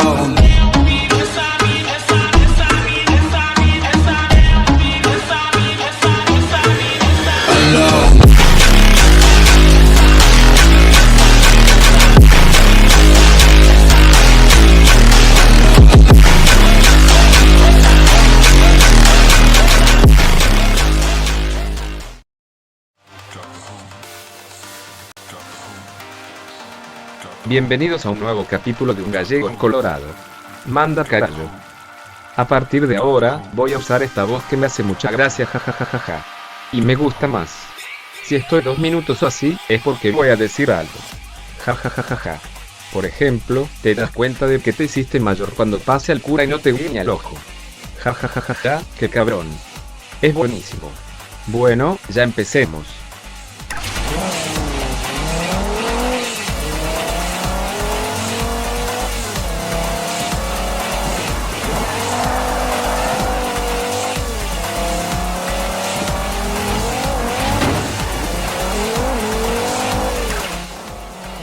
alone. Alone. Bienvenidos a un nuevo capítulo de Un Gallego en Colorado. Manda carajo. A partir de ahora, voy a usar esta voz que me hace mucha gracia, jajajajaja. Y me gusta más. Si estoy 2 minutos o así, es porque voy a decir algo. Jajajajaja. Por ejemplo, te das cuenta de que te hiciste mayor cuando pase al cura y no te guiña el ojo. Jajajajaja, qué cabrón. Es buenísimo. Bueno, ya empecemos.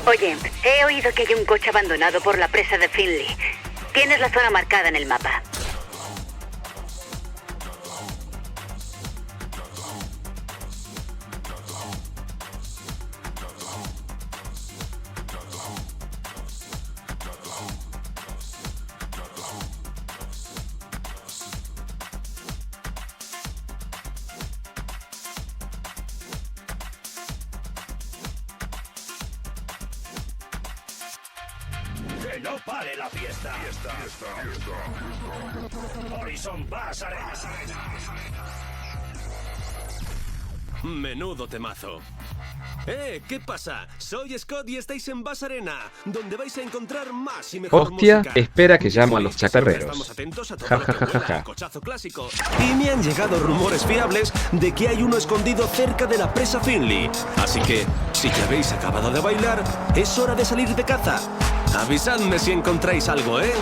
Oye, he oído que hay un coche abandonado por la presa de Finley. Tienes la zona marcada en el mapa. ¡Que no pare la fiesta! Horizon Bass Arena. Menudo temazo. ¿Qué pasa? Soy Scott y estáis en Bass Arena, donde vais a encontrar más y mejor Hostia, música. espera que llamo a los Siempre chatarreros. Estamos atentos a todo Ja, lo que ja, ja, ja, huela ja. a cochazo clásico. Y me han llegado rumores fiables de que hay uno escondido cerca de la presa Finley. Así que, si ya habéis acabado de bailar, es hora de salir de caza. Avisadme si encontráis algo, ¿eh?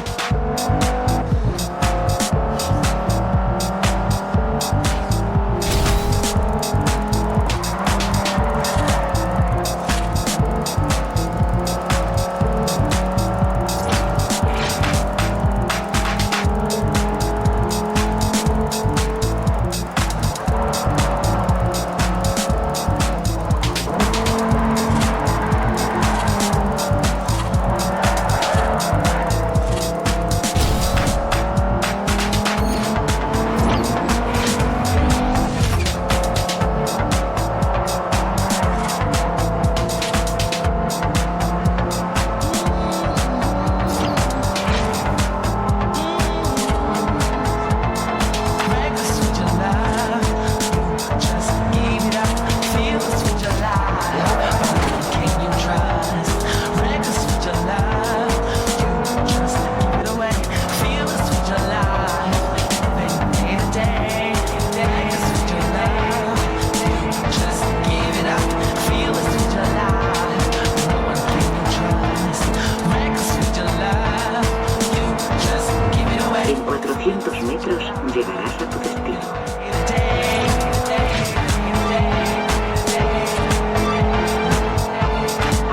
En 400 metros llegarás a tu destino.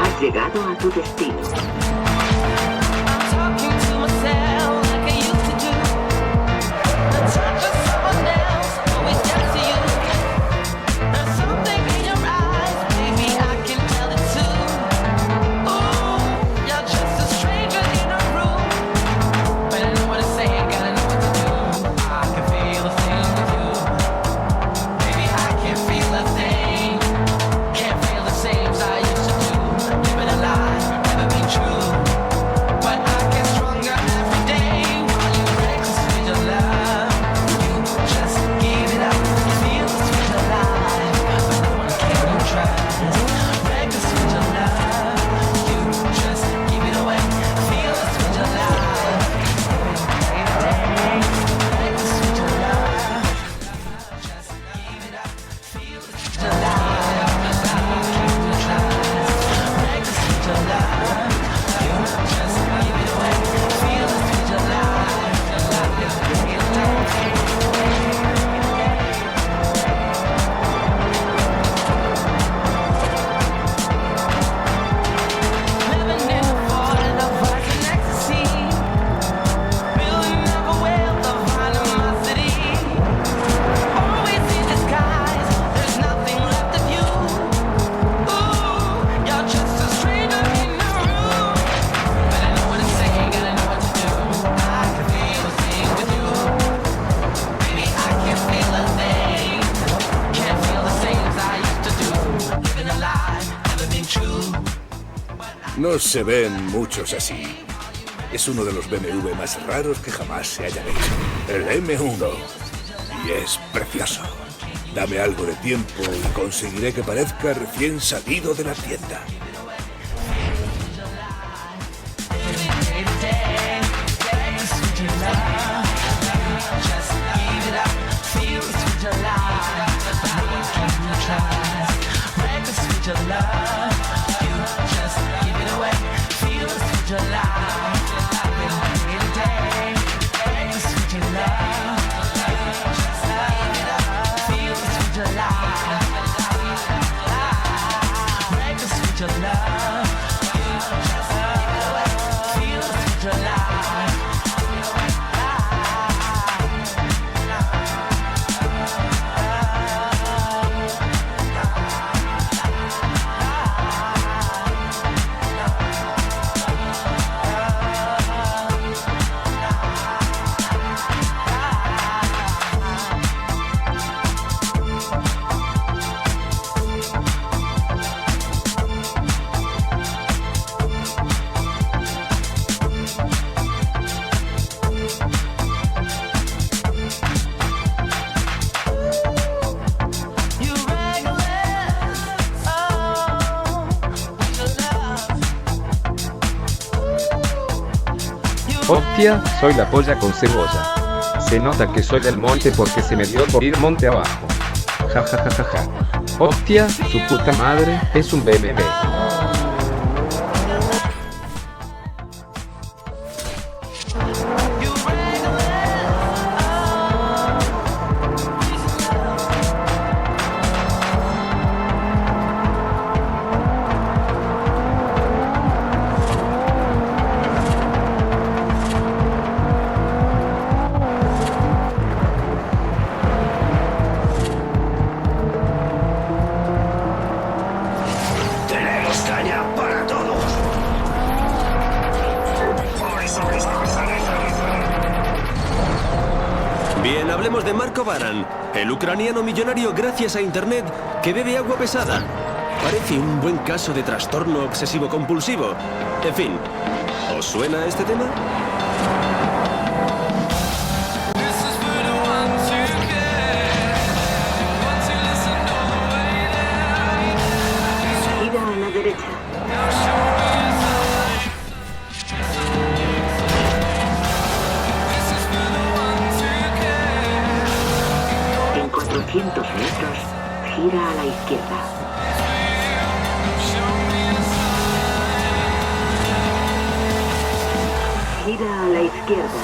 Has llegado a tu destino. Can't feel the same as I used to do. Living a lie. No se ven muchos así. Es uno de los BMW más raros que jamás se hayan hecho. El M1. Y es precioso. Dame algo de tiempo y conseguiré que parezca recién salido de la tienda. Hostia, soy la polla con cebolla. Se nota que soy del monte porque se me dio por ir monte abajo. Ja ja ja ja ja. Hostia, su puta madre, es un BMW. Tenemos caña para todos. Bien, hablemos de Marco Baran, el ucraniano millonario gracias a Internet que bebe agua pesada. Parece un buen caso de trastorno obsesivo-compulsivo. En fin, ¿os suena este tema? Gira a la derecha. En 400 metros, gira a la izquierda. Gira a la izquierda.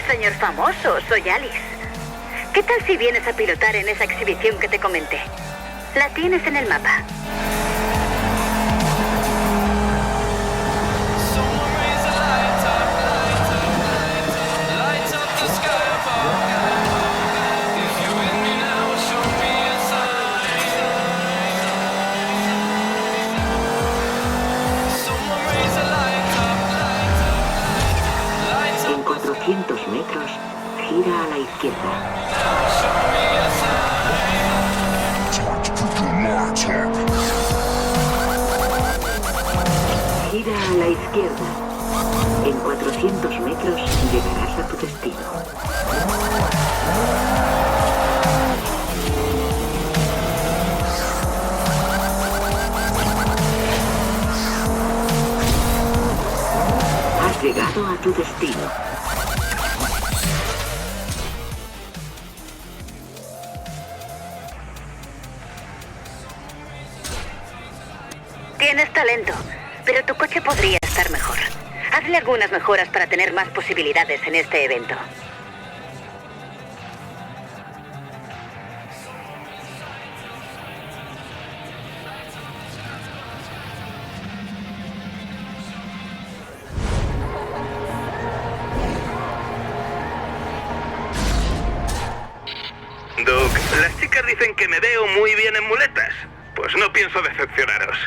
Señor famoso, soy Alice. ¿Qué tal si vienes a pilotar en esa exhibición que te comenté? La tienes en el mapa. En 400 metros, gira a la izquierda. Gira a la izquierda. En 400 metros llegarás a tu destino. Has llegado a tu destino. Tienes talento, pero tu coche podría estar mejor. Hazle algunas mejoras para tener más posibilidades en este evento. Duke, las chicas dicen que me veo muy bien en muletas. Pues no pienso decepcionaros.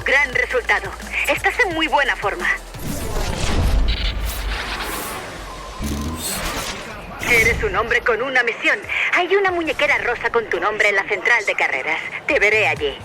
Gran resultado. Estás en muy buena forma. Eres un hombre con una misión. Hay una muñequera rosa con tu nombre en la central de carreras. Te veré allí.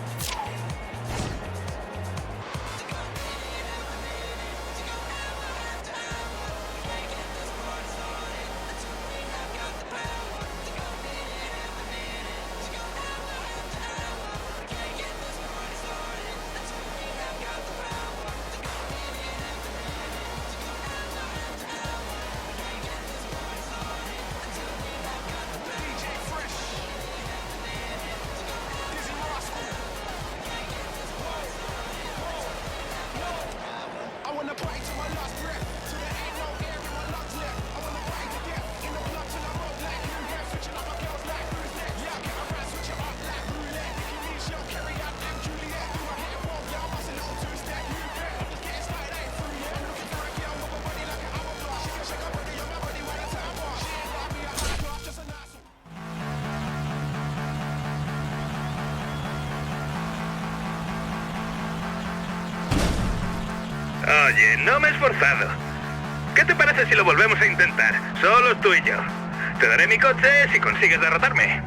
Oye, no me he esforzado. ¿Qué te parece si lo volvemos a intentar? Solo tú y yo. Te daré mi coche si consigues derrotarme.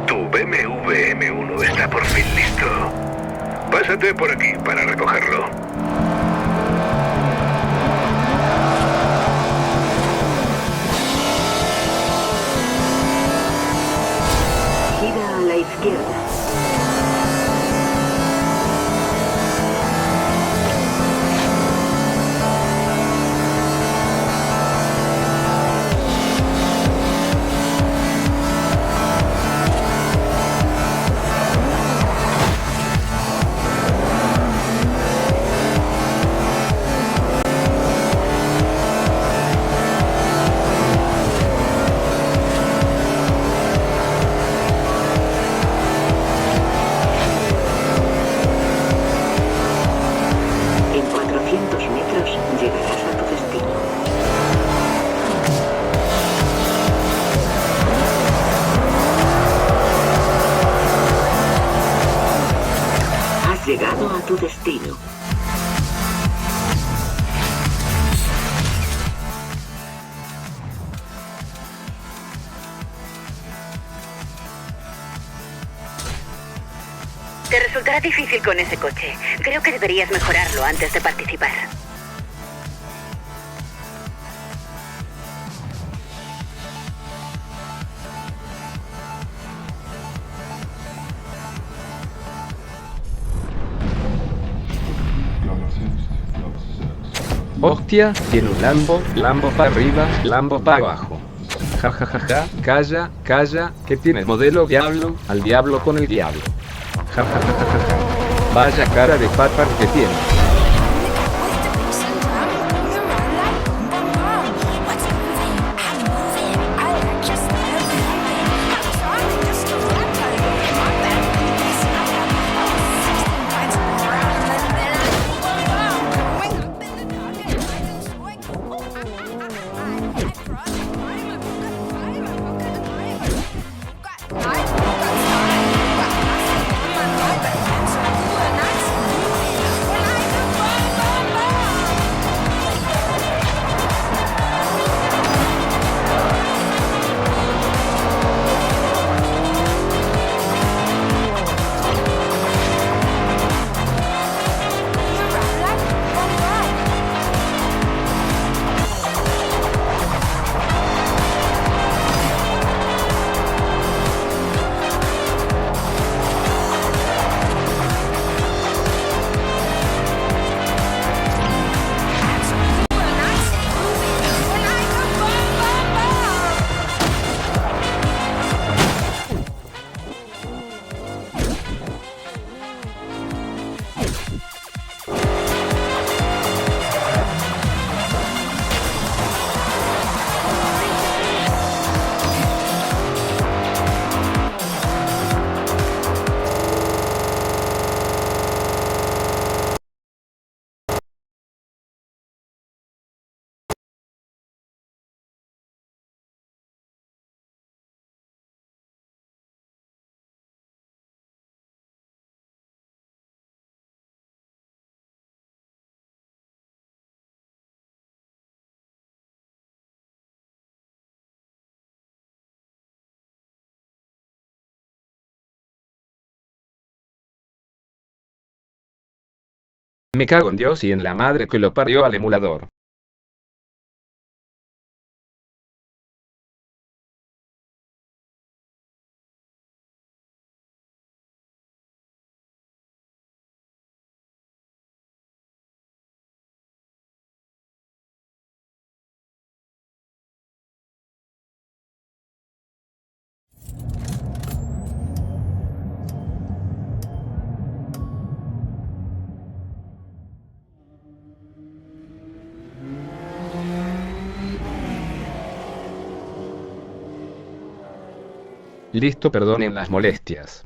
Tu BMW M1 está por fin listo. Pásate por aquí para recogerlo. Gira a la izquierda. En 400 metros llegarás a tu destino. Has llegado a tu destino. Te resultará difícil con ese coche. Creo que deberías mejorarlo antes de participar. Hostia, tiene un Lambo para arriba, Lambo para abajo. Ja ja ja ja, calla, calla, que tiene modelo diablo, al diablo con el diablo. Ja ja ja ja ja ja. Vaya cara de papa que tiene. Me cago en Dios y en la madre que lo parió al emulador. Listo, perdonen las molestias.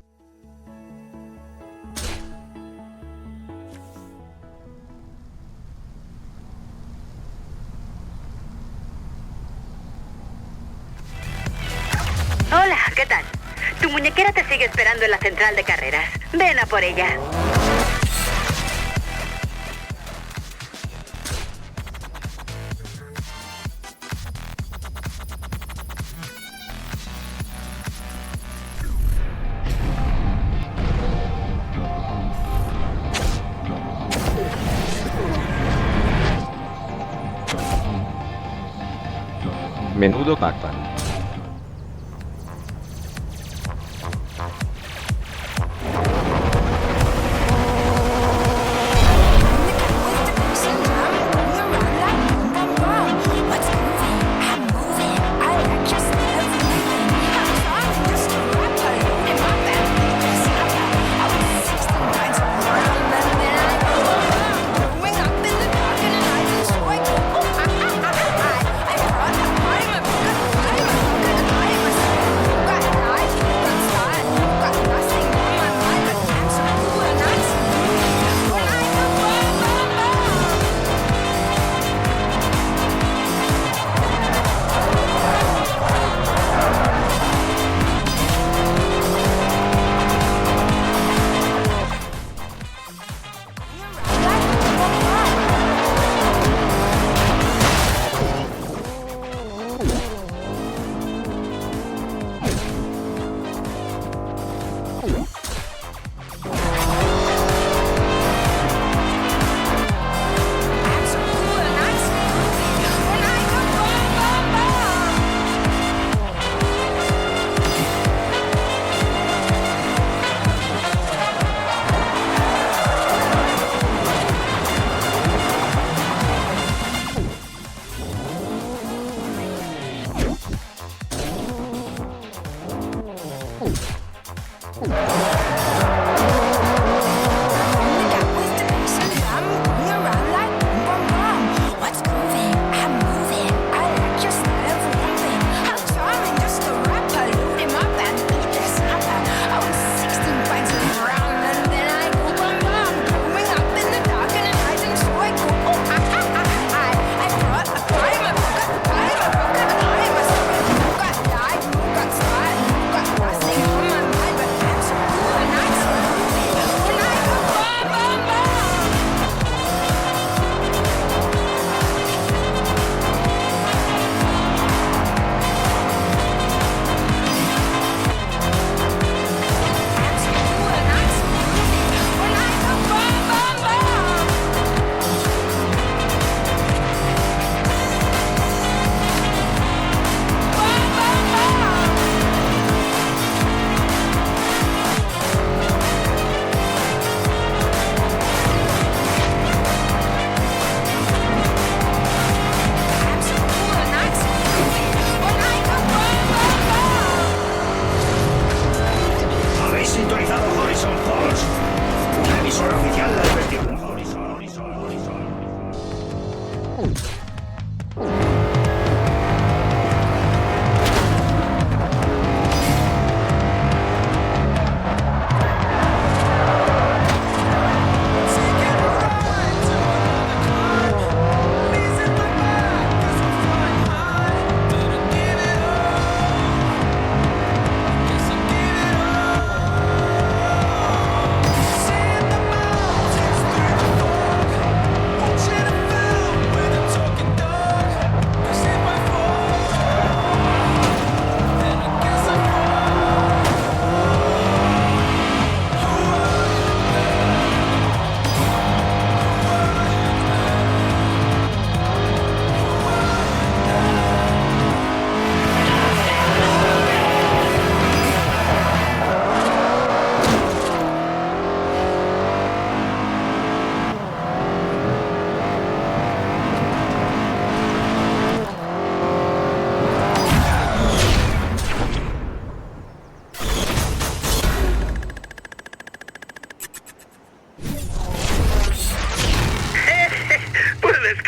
Hola, ¿qué tal? Tu muñequera te sigue esperando en la central de carreras. Ven a por ella. Menudo Pac-Man.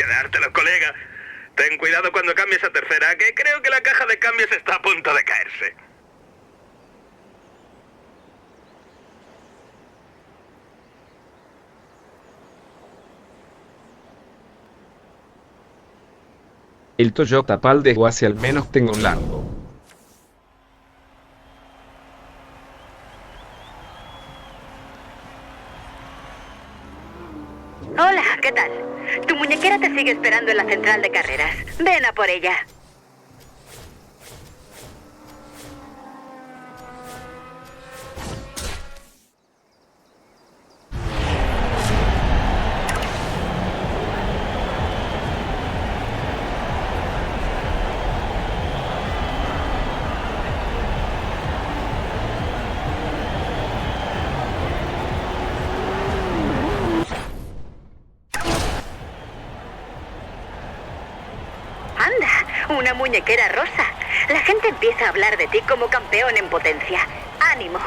quedártelo, colega. Ten cuidado cuando cambies a tercera, que creo que la caja de cambios está a punto de caerse. El Toyota Pal de hace al menos tengo un largo. Hola, ¿qué tal? Tu muñequera te sigue esperando en la central de carreras. Ven a por ella. Anda, una muñequera rosa. La gente empieza a hablar de ti como campeón en potencia. ¡Ánimo!